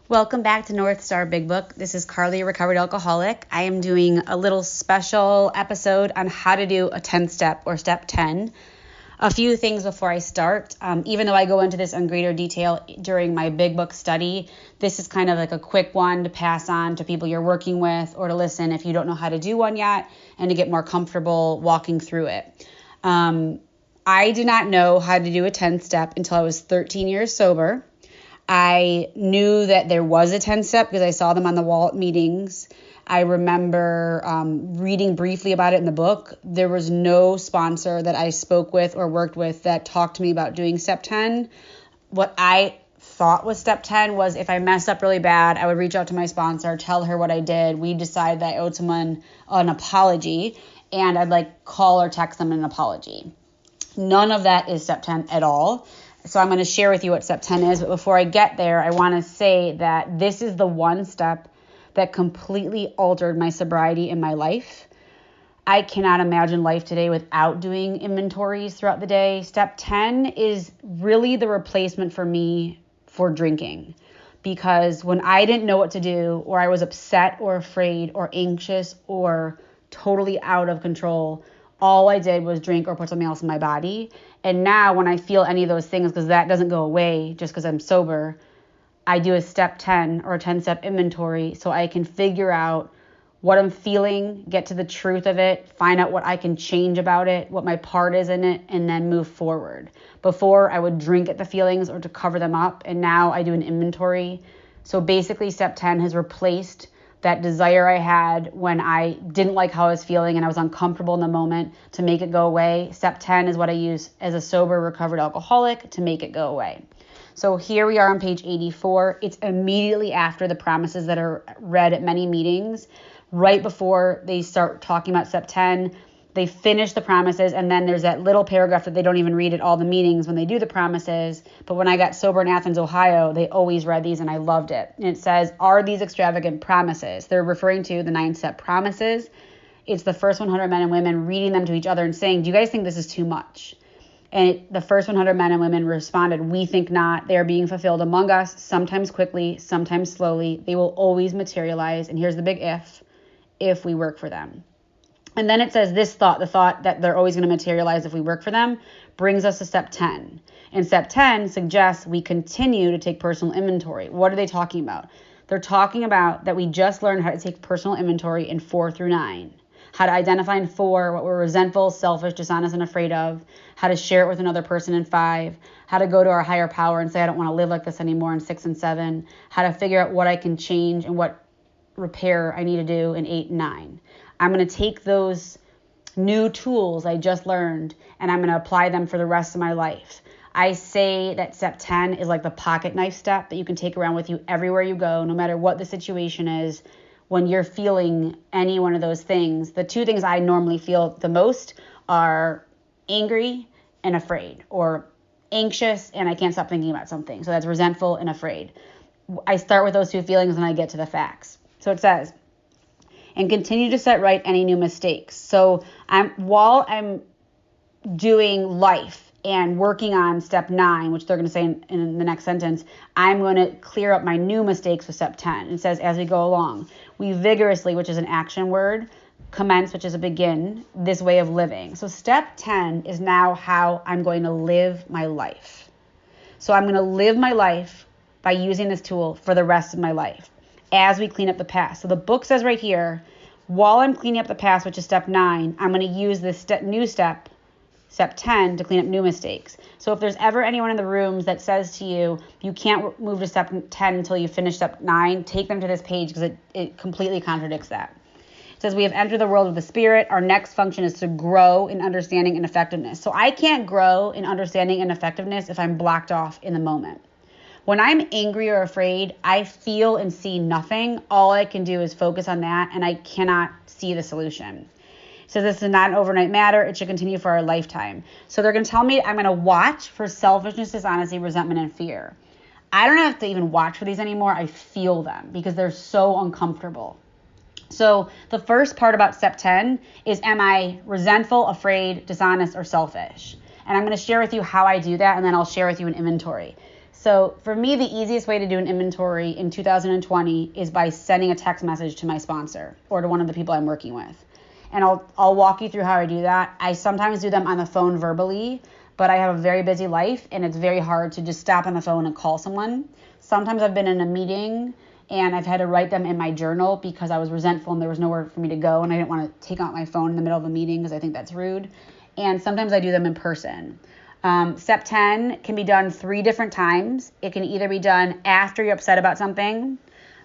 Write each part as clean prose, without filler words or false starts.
Welcome back to North Star Big Book. This is Carly, a recovered alcoholic. I am doing a little special episode on how to do a 10 step or step 10. A few things before I start. Even though I go into this in greater detail during my Big Book study, this is kind of like a quick one to pass on to people you're working with or to listen if you don't know how to do one yet and to get more comfortable walking through it. I did not know how to do a 10 step until I was 13 years sober. I knew that there was a 10 step because I saw them on the wall at meetings. I remember reading briefly about it in the book. There was no sponsor that I spoke with or worked with that talked to me about doing step 10. What I thought was step 10 was if I messed up really bad, I would reach out to my sponsor, tell her what I did. We decided that I owed someone an apology, and I'd call or text them an apology. None of that is step 10 at all. So I'm going to share with you what step 10 is. But before I get there, I want to say that this is the one step that completely altered my sobriety in my life. I cannot imagine life today without doing inventories throughout the day. Step 10 is really the replacement for me for drinking. Because when I didn't know what to do, or I was upset or afraid or anxious or totally out of control, all I did was drink or put something else in my body. And now when I feel any of those things, because that doesn't go away just because I'm sober, I do a step 10 or a 10-step inventory so I can figure out what I'm feeling, get to the truth of it, find out what I can change about it, what my part is in it, and then move forward. Before, I would drink at the feelings or to cover them up, and now I do an inventory. So basically, step 10 has replaced that desire I had when I didn't like how I was feeling and I was uncomfortable in the moment to make it go away. Step 10 is what I use as a sober, recovered alcoholic to make it go away. So here we are on page 84. It's immediately after the promises that are read at many meetings, right before they start talking about step 10. They finish the promises, and then there's that little paragraph that they don't even read at all the meetings when they do the promises. But when I got sober in Athens, Ohio, they always read these, and I loved it. And it says, are these extravagant promises? They're referring to the 9-step promises. It's the first 100 men and women reading them to each other and saying, do you guys think this is too much? And the first 100 men and women responded, we think not. They are being fulfilled among us, sometimes quickly, sometimes slowly. They will always materialize. And here's the big if we work for them. And then it says this thought, the thought that they're always going to materialize if we work for them, brings us to step 10. And step 10 suggests we continue to take personal inventory. What are they talking about? They're talking about that we just learned how to take personal inventory in 4 through 9. How to identify in 4 what we're resentful, selfish, dishonest, and afraid of. How to share it with another person in 5. How to go to our higher power and say, I don't want to live like this anymore in 6 and 7. How to figure out what I can change and what repair I need to do in 8 and 9. I'm going to take those new tools I just learned and I'm going to apply them for the rest of my life. I say that step 10 is like the pocket knife step that you can take around with you everywhere you go, no matter what the situation is. When you're feeling any one of those things, the 2 things I normally feel the most are angry and afraid, or anxious and I can't stop thinking about something. So that's resentful and afraid. I start with those 2 feelings and I get to the facts. So it says, and continue to set right any new mistakes. So while I'm doing life and working on step 9, which they're going to say in the next sentence, I'm going to clear up my new mistakes with step 10. It says, as we go along, we vigorously, which is an action word, commence, which is a begin, this way of living. So step 10 is now how I'm going to live my life. So I'm going to live my life by using this tool for the rest of my life as we clean up the past. So the book says right here, while I'm cleaning up the past, which is step 9, I'm going to use this new step 10, to clean up new mistakes. So if there's ever anyone in the rooms that says to you, you can't move to step 10 until you finish step 9, take them to this page because it completely contradicts that. It says we have entered the world of the spirit. Our next function is to grow in understanding and effectiveness. So I can't grow in understanding and effectiveness if I'm blocked off in the moment. When I'm angry or afraid, I feel and see nothing. All I can do is focus on that, and I cannot see the solution. So this is not an overnight matter. It should continue for our lifetime. So they're going to tell me I'm going to watch for selfishness, dishonesty, resentment, and fear. I don't have to even watch for these anymore. I feel them because they're so uncomfortable. So the first part about step 10 is, am I resentful, afraid, dishonest, or selfish? And I'm going to share with you how I do that, and then I'll share with you an inventory. So for me, the easiest way to do an inventory in 2020 is by sending a text message to my sponsor or to one of the people I'm working with. And I'll walk you through how I do that. I sometimes do them on the phone verbally, but I have a very busy life and it's very hard to just stop on the phone and call someone. Sometimes I've been in a meeting and I've had to write them in my journal because I was resentful and there was nowhere for me to go and I didn't want to take out my phone in the middle of a meeting because I think that's rude. And sometimes I do them in person. Step 10 can be done 3 different times. It can either be done after you're upset about something,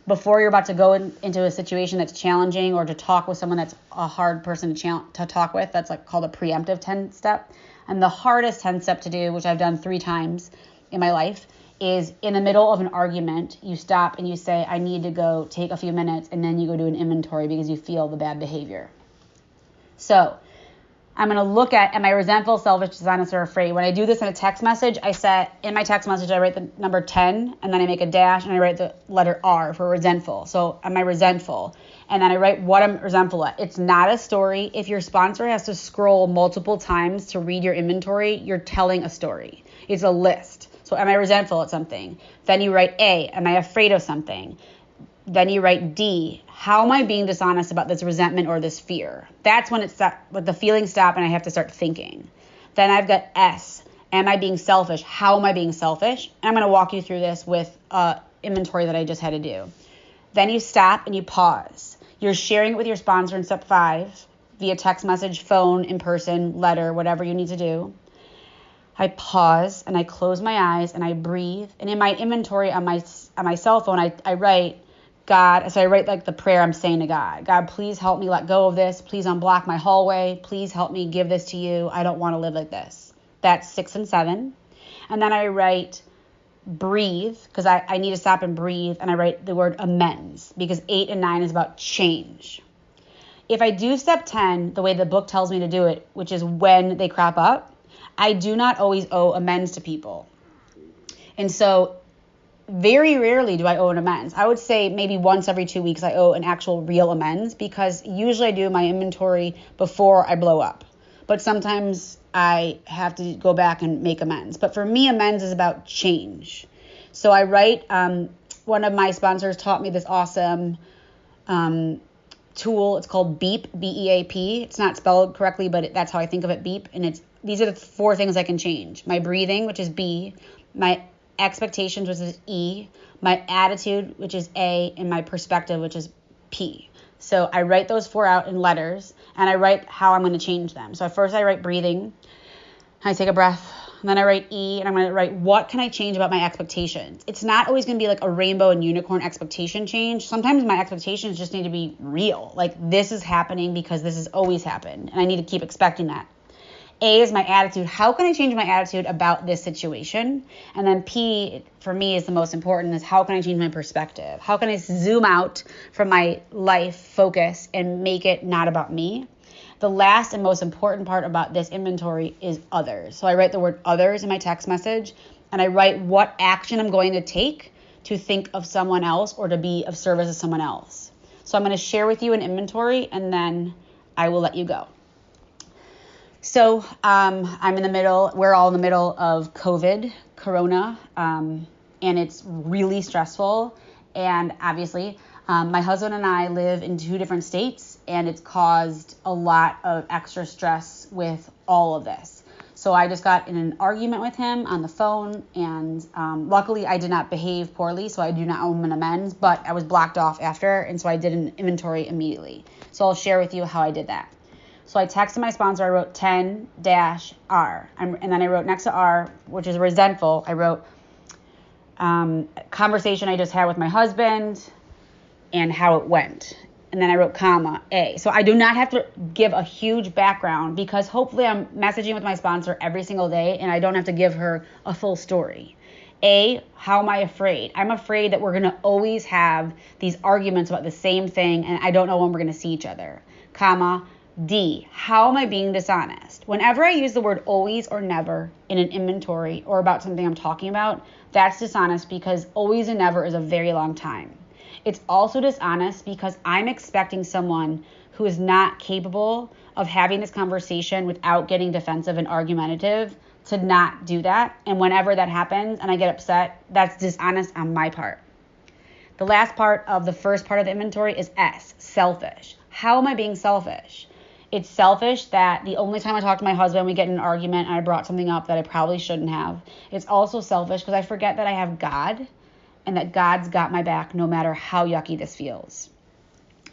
before you're about to go into a situation that's challenging, or to talk with someone that's a hard person to talk with. That's like called a preemptive 10 step. And the hardest 10 step to do, which I've done 3 times in my life, is in the middle of an argument, you stop and you say, I need to go take a few minutes, and then you go do an inventory because you feel the bad behavior. So I'm going to look at, am I resentful, selfish, dishonest, or afraid? When I do this in a text message, in my text message, I write the number 10, and then I make a dash, and I write the letter R for resentful. So am I resentful? And then I write what I'm resentful at. It's not a story. If your sponsor has to scroll multiple times to read your inventory, you're telling a story. It's a list. So am I resentful at something? Then you write A, am I afraid of something? Then you write D, how am I being dishonest about this resentment or this fear? That's when the feelings stop and I have to start thinking. Then I've got S, am I being selfish? How am I being selfish? And I'm going to walk you through this with inventory that I just had to do. Then you stop and you pause. You're sharing it with your sponsor in step 5 via text message, phone, in person, letter, whatever you need to do. I pause and I close my eyes and I breathe. And in my inventory on my cell phone, I write, God, so I write like the prayer I'm saying to God. God, please help me let go of this. Please unblock my hallway. Please help me give this to you. I don't want to live like this. That's 6 and 7. And then I write breathe, because I need to stop and breathe. And I write the word amends, because 8 and 9 is about change. If I do step 10 the way the book tells me to do it, which is when they crop up, I do not always owe amends to people. And so very rarely do I owe an amends. I would say maybe once every 2 weeks I owe an actual real amends, because usually I do my inventory before I blow up. But sometimes I have to go back and make amends. But for me, amends is about change. So I write, one of my sponsors taught me this awesome tool. It's called Beep, B-E-A-P. It's not spelled correctly, but that's how I think of it, Beep. And these are the 4 things I can change. My breathing, which is B, my expectations, which is E, my attitude, which is A, and my perspective, which is P. So I write those 4 out in letters, and I write how I'm going to change them. So first I write breathing, I take a breath, and then I write E, and I'm going to write what can I change about my expectations. It's not always going to be like a rainbow and unicorn expectation change. Sometimes my expectations just need to be real. Like, this is happening because this has always happened, and I need to keep expecting that. A is my attitude. How can I change my attitude about this situation? And then P, for me, is the most important, is how can I change my perspective? How can I zoom out from my life focus and make it not about me? The last and most important part about this inventory is others. So I write the word others in my text message, and I write what action I'm going to take to think of someone else or to be of service to someone else. So I'm going to share with you an inventory, and then I will let you go. So we're all in the middle of Corona, and it's really stressful. And obviously, my husband and I live in 2 different states, and it's caused a lot of extra stress with all of this. So I just got in an argument with him on the phone, and luckily I did not behave poorly, so I do not owe him an amends, but I was blocked off after, and so I did an inventory immediately. So I'll share with you how I did that. So I texted my sponsor, I wrote 10-R, and then I wrote next to R, which is resentful, I wrote conversation I just had with my husband and how it went. And then I wrote comma, A. So I do not have to give a huge background, because hopefully I'm messaging with my sponsor every single day and I don't have to give her a full story. A, how am I afraid? I'm afraid that we're going to always have these arguments about the same thing and I don't know when we're going to see each other. Comma, D, how am I being dishonest? Whenever I use the word always or never in an inventory or about something I'm talking about, that's dishonest, because always and never is a very long time. It's also dishonest because I'm expecting someone who is not capable of having this conversation without getting defensive and argumentative to not do that. And whenever that happens and I get upset, that's dishonest on my part. The last part of the first part of the inventory is S, selfish. How am I being selfish? It's selfish that the only time I talk to my husband, we get in an argument and I brought something up that I probably shouldn't have. It's also selfish because I forget that I have God and that God's got my back no matter how yucky this feels.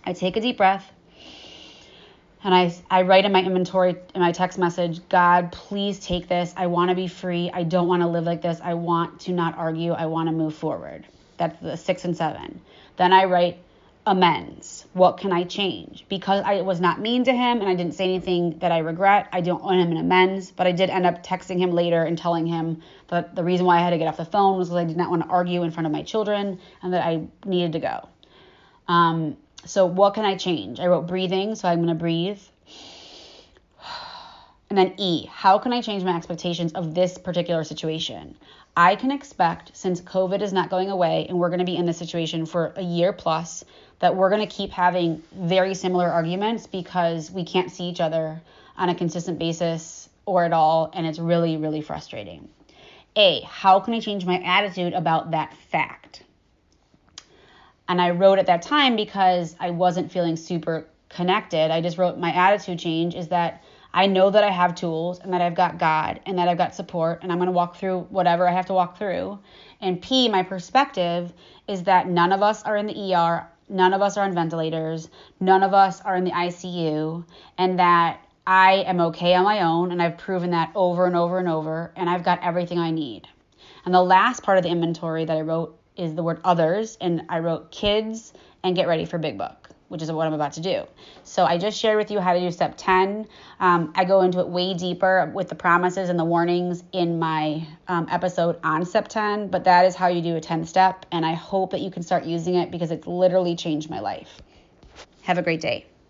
I take a deep breath and I write in my inventory, in my text message, God, please take this. I want to be free. I don't want to live like this. I want to not argue. I want to move forward. That's the 6 and 7. Then I write amends. What can I change? Because I was not mean to him and I didn't say anything that I regret, I don't owe him an amends, but I did end up texting him later and telling him that the reason why I had to get off the phone was because I did not want to argue in front of my children and that I needed to go. So what can I change? I wrote breathing, so I'm going to breathe. And then E, how can I change my expectations of this particular situation? I can expect, since COVID is not going away and we're going to be in this situation for a year plus, that we're going to keep having very similar arguments because we can't see each other on a consistent basis or at all, and it's really, really frustrating. A, how can I change my attitude about that fact? And I wrote at that time because I wasn't feeling super connected. I just wrote my attitude change is that I know that I have tools and that I've got God and that I've got support and I'm going to walk through whatever I have to walk through. And P, my perspective is that none of us are in the ER. None of us are on ventilators. None of us are in the ICU, and that I am okay on my own. And I've proven that over and over and over. And I've got everything I need. And the last part of the inventory that I wrote is the word others. And I wrote kids and get ready for Big Book, which is what I'm about to do. So I just shared with you how to do step 10. I go into it way deeper with the promises and the warnings in my episode on step 10, but that is how you do a 10 step. And I hope that you can start using it because it's literally changed my life. Have a great day.